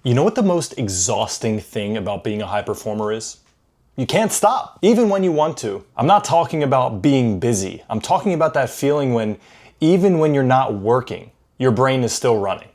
You know what the most exhausting thing about being a high performer is? You can't stop, even when you want to. I'm not talking about being busy. I'm talking about that feeling when, even when you're not working, your brain is still running.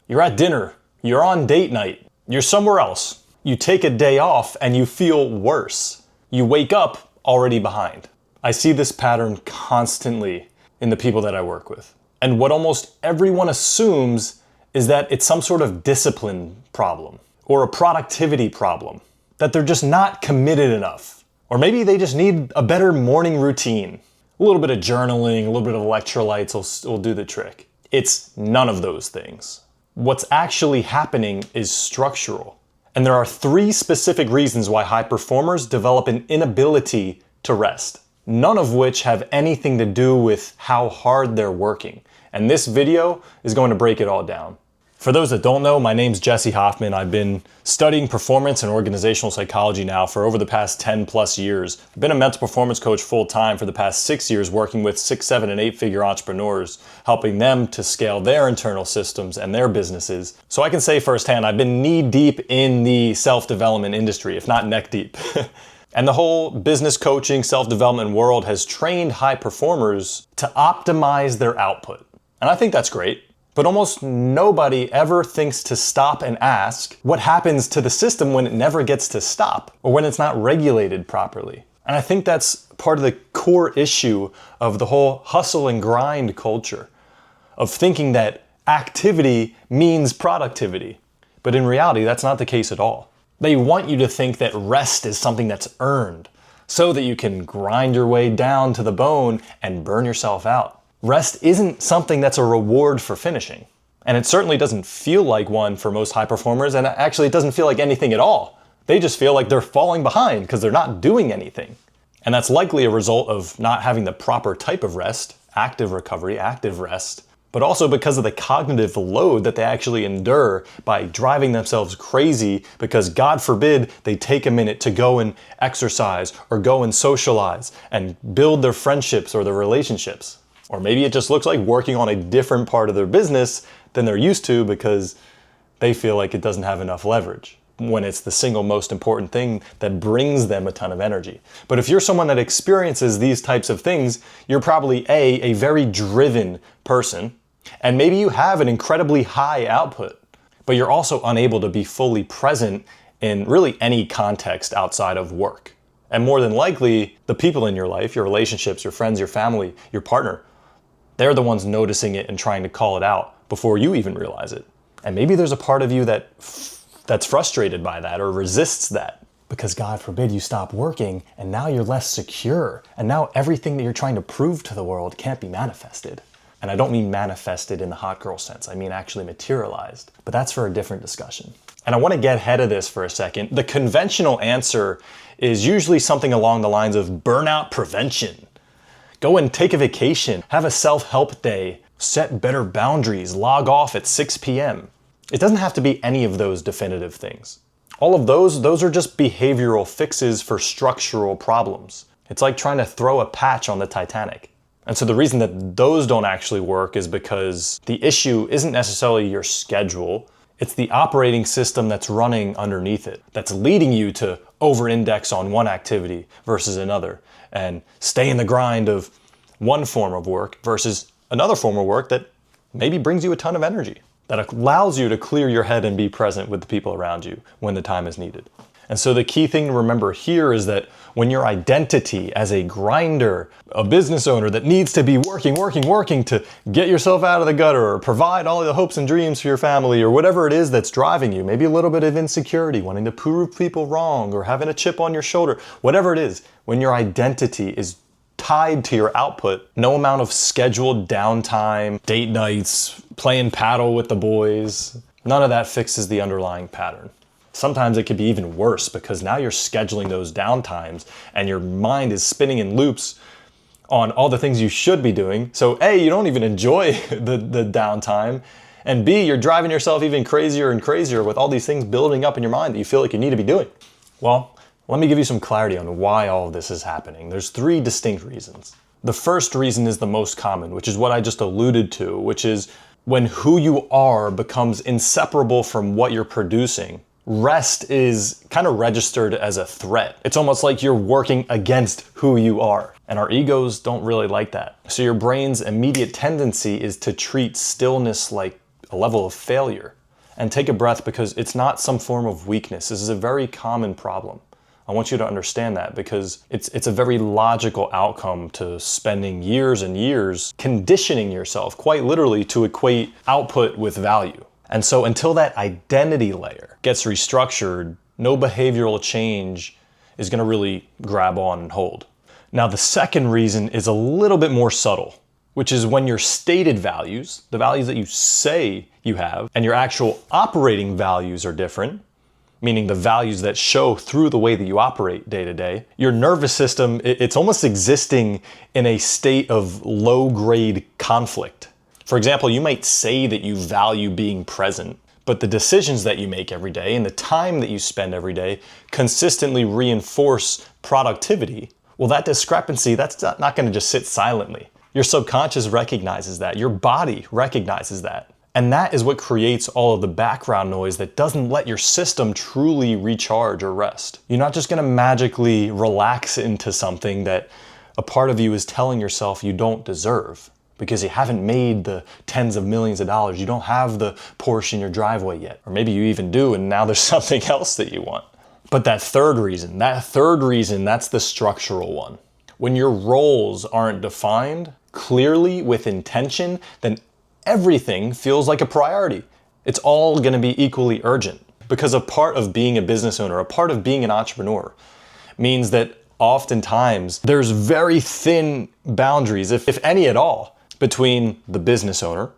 You're at dinner, you're on date night, you're somewhere else. You take a day off and you feel worse. You wake up already behind. I see this pattern constantly in the people that I work with. And what almost everyone assumes is that it's some sort of discipline problem or a productivity problem, that they're just not committed enough. Or maybe they just need a better morning routine. A little bit of journaling, a little bit of electrolytes will do the trick. It's none of those things. What's actually happening is structural. And there are 3 specific reasons why high performers develop an inability to rest, none of which have anything to do with how hard they're working. And this video is going to break it all down. For those that don't know, my name's Jesse Hoffman. I've been studying performance and organizational psychology now for over the past 10 plus years. I've been a mental performance coach full time for the past 6 years, working with 6, 7, and 8-figure entrepreneurs, helping them to scale their internal systems and their businesses. So I can say firsthand, I've been knee deep in the self-development industry, if not neck deep. And the whole business coaching, self-development world has trained high performers to optimize their output. And I think that's great. But almost nobody ever thinks to stop and ask what happens to the system when it never gets to stop or when it's not regulated properly. And I think that's part of the core issue of the whole hustle and grind culture, of thinking that activity means productivity. But in reality, that's not the case at all. They want you to think that rest is something that's earned so that you can grind your way down to the bone and burn yourself out. Rest isn't something that's a reward for finishing. And it certainly doesn't feel like one for most high performers, and actually it doesn't feel like anything at all. They just feel like they're falling behind because they're not doing anything. And that's likely a result of not having the proper type of rest, active recovery, active rest, but also because of the cognitive load that they actually endure by driving themselves crazy because, God forbid, they take a minute to go and exercise or go and socialize and build their friendships or their relationships. Or maybe it just looks like working on a different part of their business than they're used to because they feel like it doesn't have enough leverage, when it's the single most important thing that brings them a ton of energy. But if you're someone that experiences these types of things, you're probably a very driven person, and maybe you have an incredibly high output, but you're also unable to be fully present in really any context outside of work. And more than likely, the people in your life, your relationships, your friends, your family, your partner, they're the ones noticing it and trying to call it out before you even realize it. And maybe there's a part of you that's frustrated by that or resists that because, God forbid, you stop working and now you're less secure. And now everything that you're trying to prove to the world can't be manifested. And I don't mean manifested in the hot girl sense. I mean actually materialized. But that's for a different discussion. And I want to get ahead of this for a second. The conventional answer is usually something along the lines of burnout prevention. Go and take a vacation, have a self-help day, set better boundaries, log off at 6 p.m. It doesn't have to be any of those definitive things. All of those are just behavioral fixes for structural problems. It's like trying to throw a patch on the Titanic. And so the reason that those don't actually work is because the issue isn't necessarily your schedule, it's the operating system that's running underneath it, that's leading you to over-index on one activity versus another, and stay in the grind of one form of work versus another form of work that maybe brings you a ton of energy, that allows you to clear your head and be present with the people around you when the time is needed. And so the key thing to remember here is that when your identity as a grinder, a business owner that needs to be working to get yourself out of the gutter or provide all the hopes and dreams for your family or whatever it is that's driving you, maybe a little bit of insecurity, wanting to prove people wrong or having a chip on your shoulder, whatever it is, when your identity is tied to your output, no amount of scheduled downtime, date nights, playing paddle with the boys, none of that fixes the underlying pattern. Sometimes it could be even worse because now you're scheduling those downtimes and your mind is spinning in loops on all the things you should be doing. So A, you don't even enjoy the downtime. And B, you're driving yourself even crazier and crazier with all these things building up in your mind that you feel like you need to be doing. Well, let me give you some clarity on why all of this is happening. There's 3 distinct reasons. The first reason is the most common, which is what I just alluded to, which is When who you are becomes inseparable from what you're producing, rest is kind of registered as a threat. It's almost like you're working against who you are. And our egos don't really like that. So your brain's immediate tendency is to treat stillness like a level of failure. And take a breath, because it's not some form of weakness. This is a very common problem. I want you to understand that, because it's a very logical outcome to spending years and years conditioning yourself, quite literally, to equate output with value. And so until that identity layer gets restructured, no behavioral change is going to really grab on and hold. Now, the second reason is a little bit more subtle, which is when your stated values, the values that you say you have, and your actual operating values are different, meaning the values that show through the way that you operate day to day, your nervous system, it's almost existing in a state of low-grade conflict. For example, you might say that you value being present, but the decisions that you make every day and the time that you spend every day consistently reinforce productivity. Well, that discrepancy, that's not going to just sit silently. Your subconscious recognizes that. Your body recognizes that. And that is what creates all of the background noise that doesn't let your system truly recharge or rest. You're not just going to magically relax into something that a part of you is telling yourself you don't deserve because you haven't made the tens of millions of dollars. You don't have the Porsche in your driveway yet. Or maybe you even do, and now there's something else that you want. But that third reason, that's the structural one. When your roles aren't defined clearly with intention, then everything feels like a priority. It's all going to be equally urgent, because a part of being a business owner, a part of being an entrepreneur, means that oftentimes there's very thin boundaries, if any at all, between the business owner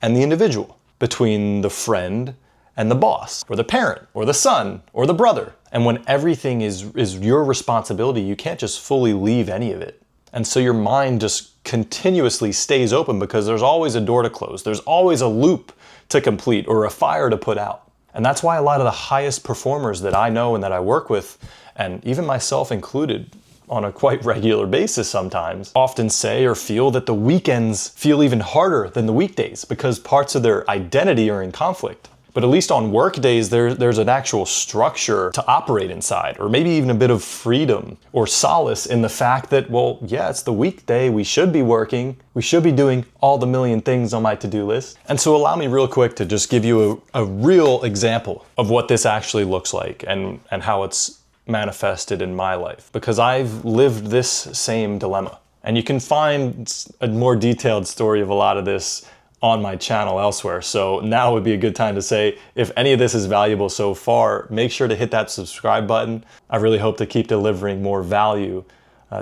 and the individual, between the friend and the boss, or the parent, or the son, or the brother. And when everything is your responsibility, you can't just fully leave any of it. And so your mind just continuously stays open, because there's always a door to close. There's always a loop to complete or a fire to put out. And that's why a lot of the highest performers that I know and that I work with, and even myself included on a quite regular basis sometimes, often say or feel that the weekends feel even harder than the weekdays because parts of their identity are in conflict. But at least on work days, there's an actual structure to operate inside, or maybe even a bit of freedom or solace in the fact that, well, yeah, it's the weekday, we should be working, we should be doing all the million things on my to-do list. And so allow me real quick to just give you a real example of what this actually looks like and how it's manifested in my life, because I've lived this same dilemma. And you can find a more detailed story of a lot of this on my channel elsewhere. So now would be a good time to say, if any of this is valuable so far, make sure to hit that subscribe button. I really hope to keep delivering more value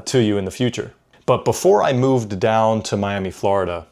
to you in the future. But before I moved down to Miami, Florida,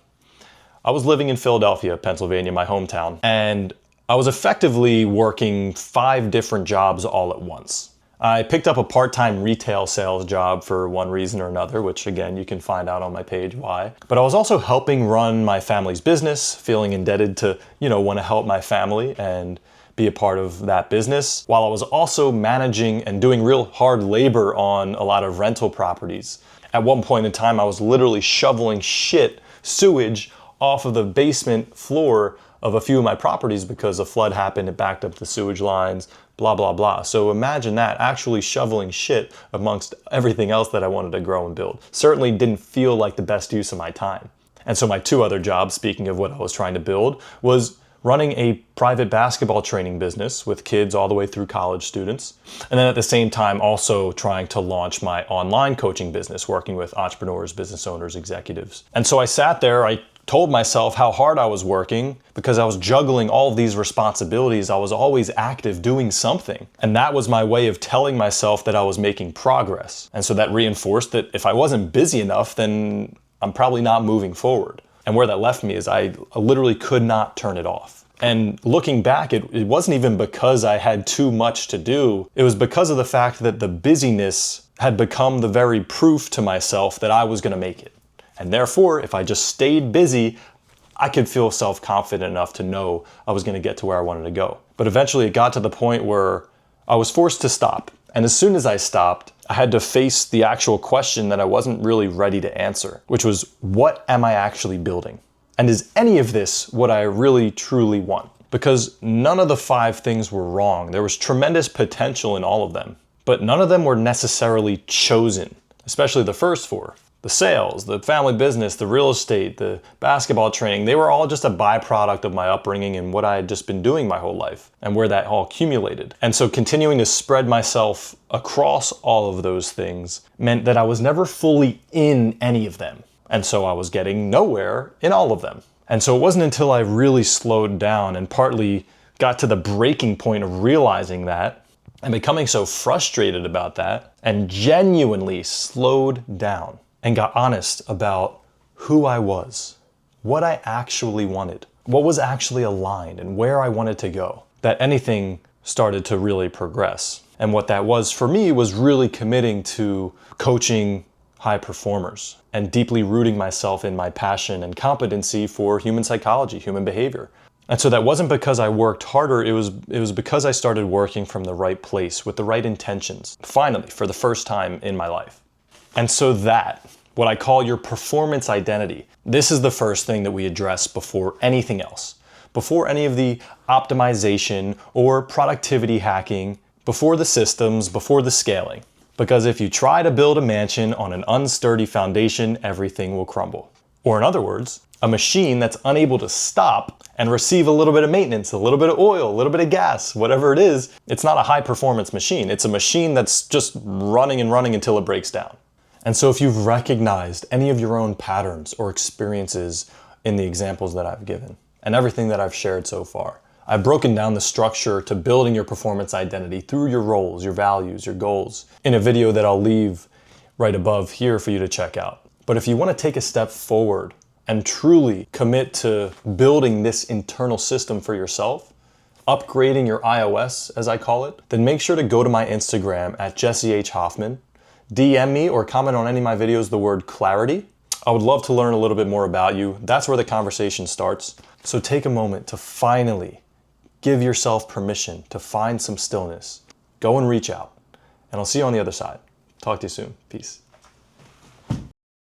I was living in Philadelphia, Pennsylvania, my hometown, and I was effectively working 5 different jobs all at once. I picked up a part-time retail sales job for one reason or another, which again, you can find out on my page why. But I was also helping run my family's business, feeling indebted to, want to help my family and be a part of that business, while I was also managing and doing real hard labor on a lot of rental properties. At one point in time, I was literally shoveling sewage off of the basement floor of a few of my properties because a flood happened, it backed up the sewage lines, blah, blah, blah. So imagine that, actually shoveling shit amongst everything else that I wanted to grow and build. Certainly didn't feel like the best use of my time. And so my 2 other jobs, speaking of what I was trying to build, was running a private basketball training business with kids all the way through college students. And then at the same time, also trying to launch my online coaching business, working with entrepreneurs, business owners, executives. And so I sat there, I told myself how hard I was working because I was juggling all of these responsibilities. I was always active doing something. And that was my way of telling myself that I was making progress. And so that reinforced that if I wasn't busy enough, then I'm probably not moving forward. And where that left me is I literally could not turn it off. And looking back, it wasn't even because I had too much to do. It was because of the fact that the busyness had become the very proof to myself that I was going to make it. And therefore, if I just stayed busy, I could feel self-confident enough to know I was going to get to where I wanted to go. But eventually it got to the point where I was forced to stop. And as soon as I stopped, I had to face the actual question that I wasn't really ready to answer, which was, what am I actually building? And is any of this what I really truly want? Because none of the 5 things were wrong. There was tremendous potential in all of them, but none of them were necessarily chosen, especially the first 4. The sales, the family business, the real estate, the basketball training, they were all just a byproduct of my upbringing and what I had just been doing my whole life and where that all accumulated. And so continuing to spread myself across all of those things meant that I was never fully in any of them. And so I was getting nowhere in all of them. And so it wasn't until I really slowed down and partly got to the breaking point of realizing that and becoming so frustrated about that and genuinely slowed down and got honest about who I was, what I actually wanted, what was actually aligned, and where I wanted to go, that anything started to really progress. And what that was for me was really committing to coaching high performers and deeply rooting myself in my passion and competency for human psychology, human behavior. And so that wasn't because I worked harder, it was because I started working from the right place with the right intentions, finally, for the first time in my life. And so that, what I call your performance identity, this is the first thing that we address before anything else. Before any of the optimization or productivity hacking, before the systems, before the scaling. Because if you try to build a mansion on an unsturdy foundation, everything will crumble. Or in other words, a machine that's unable to stop and receive a little bit of maintenance, a little bit of oil, a little bit of gas, whatever it is, it's not a high performance machine. It's a machine that's just running and running until it breaks down. And so if you've recognized any of your own patterns or experiences in the examples that I've given and everything that I've shared so far, I've broken down the structure to building your performance identity through your roles, your values, your goals in a video that I'll leave right above here for you to check out. But if you want to take a step forward and truly commit to building this internal system for yourself, upgrading your iOS, as I call it, then make sure to go to my Instagram at Jesse H. Hoffman, DM me or comment on any of my videos the word clarity. I would love to learn a little bit more about you. That's where the conversation starts. So take a moment to finally give yourself permission to find some stillness. Go and reach out. And I'll see you on the other side. Talk to you soon. Peace.